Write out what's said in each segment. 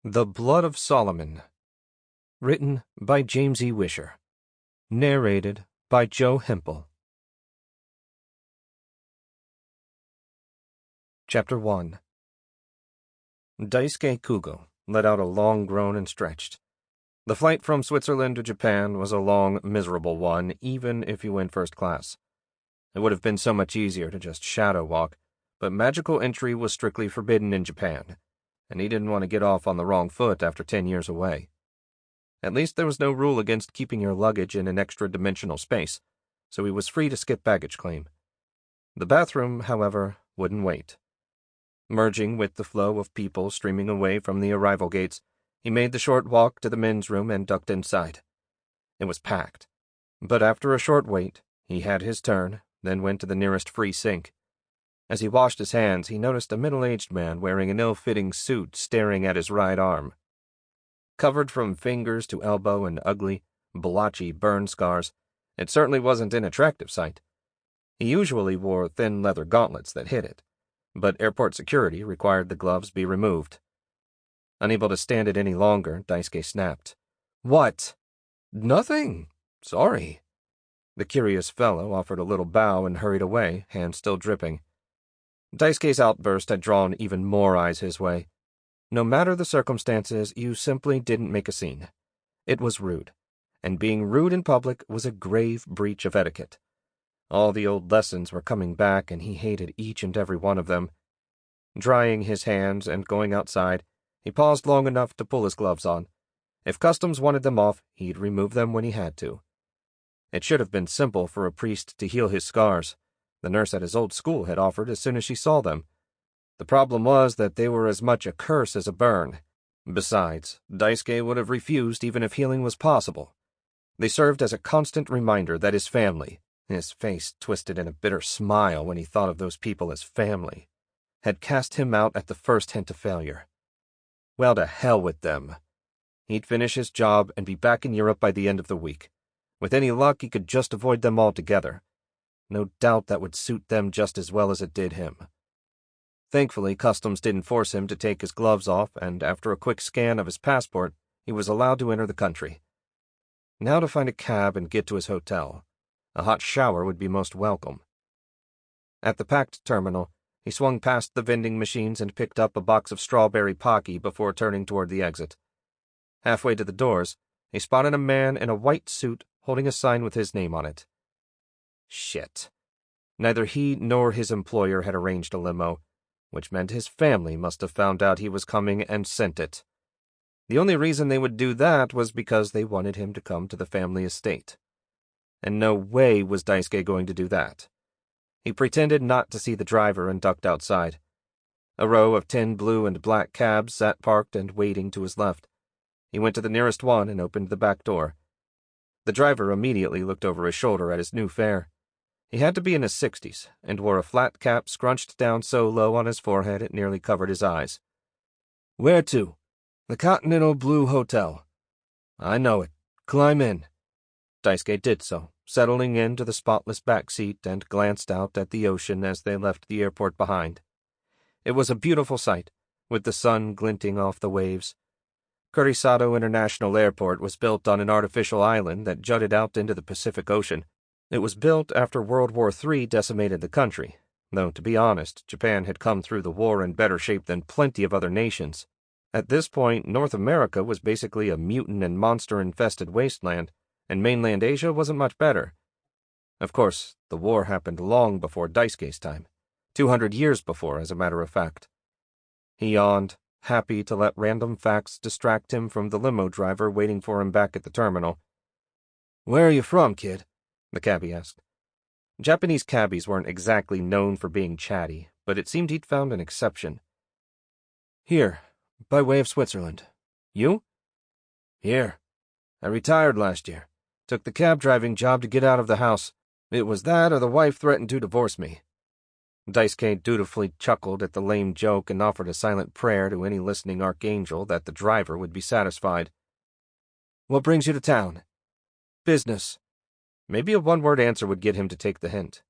The Blood of Solomon. Written by James E. Wisher. Narrated by Joe Hempel. Chapter 1. Daisuke Kugo let out a long groan and stretched. The flight from Switzerland to Japan was a long, miserable one, even if you went first class. It would have been so much easier to just shadow walk, but magical entry was strictly forbidden in Japan, and he didn't want to get off on the wrong foot after 10 years away. At least there was no rule against keeping your luggage in an extra-dimensional space, so he was free to skip baggage claim. The bathroom, however, wouldn't wait. Merging with the flow of people streaming away from the arrival gates, he made the short walk to the men's room and ducked inside. It was packed, but after a short wait, he had his turn, then went to the nearest free sink. As he washed his hands, he noticed a middle-aged man wearing an ill-fitting suit staring at his right arm. Covered from fingers to elbow in ugly, blotchy burn scars, it certainly wasn't an attractive sight. He usually wore thin leather gauntlets that hid it, but airport security required the gloves be removed. Unable to stand it any longer, Daisuke snapped. "What?" "Nothing. Sorry." The curious fellow offered a little bow and hurried away, hands still dripping. Daisuke's outburst had drawn even more eyes his way. No matter the circumstances, you simply didn't make a scene. It was rude, and being rude in public was a grave breach of etiquette. All the old lessons were coming back, and he hated each and every one of them. Drying his hands and going outside, he paused long enough to pull his gloves on. If customs wanted them off, he'd remove them when he had to. It should have been simple for a priest to heal his scars. The nurse at his old school had offered as soon as she saw them. The problem was that they were as much a curse as a burn. Besides, Daisuke would have refused even if healing was possible. They served as a constant reminder that his family, his face twisted in a bitter smile when he thought of those people as family, had cast him out at the first hint of failure. Well, to hell with them. He'd finish his job and be back in Europe by the end of the week. With any luck, he could just avoid them altogether. No doubt that would suit them just as well as it did him. Thankfully, customs didn't force him to take his gloves off, and after a quick scan of his passport, he was allowed to enter the country. Now to find a cab and get to his hotel. A hot shower would be most welcome. At the packed terminal, he swung past the vending machines and picked up a box of strawberry pocky before turning toward the exit. Halfway to the doors, he spotted a man in a white suit holding a sign with his name on it. Shit. Neither he nor his employer had arranged a limo, which meant his family must have found out he was coming and sent it. The only reason they would do that was because they wanted him to come to the family estate. And no way was Daisuke going to do that. He pretended not to see the driver and ducked outside. A row of 10 blue and black cabs sat parked and waiting to his left. He went to the nearest one and opened the back door. The driver immediately looked over his shoulder at his new fare. He had to be in his 60s, and wore a flat cap scrunched down so low on his forehead it nearly covered his eyes. "Where to?" "The Continental Blue Hotel." "I know it. Climb in." Daisuke did so, settling into the spotless back seat and glanced out at the ocean as they left the airport behind. It was a beautiful sight, with the sun glinting off the waves. Kurisato International Airport was built on an artificial island that jutted out into the Pacific Ocean. It was built after World War III decimated the country, though, to be honest, Japan had come through the war in better shape than plenty of other nations. At this point, North America was basically a mutant and monster-infested wasteland, and mainland Asia wasn't much better. Of course, the war happened long before Daisuke's time, 200 years before, as a matter of fact. He yawned, happy to let random facts distract him from the limo driver waiting for him back at the terminal. "Where are you from, kid?" the cabbie asked. Japanese cabbies weren't exactly known for being chatty, but it seemed he'd found an exception. "Here, by way of Switzerland. You?" "Here. I retired last year. Took the cab driving job to get out of the house. It was that or the wife threatened to divorce me." Daisuke dutifully chuckled at the lame joke and offered a silent prayer to any listening archangel that the driver would be satisfied. "What brings you to town?" "Business." Maybe a one-word answer would get him to take the hint.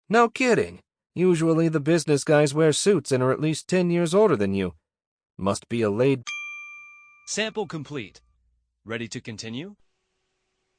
"No kidding. Usually the business guys wear suits and are at least 10 years older than you. Must be a laid Sample complete. Ready to continue?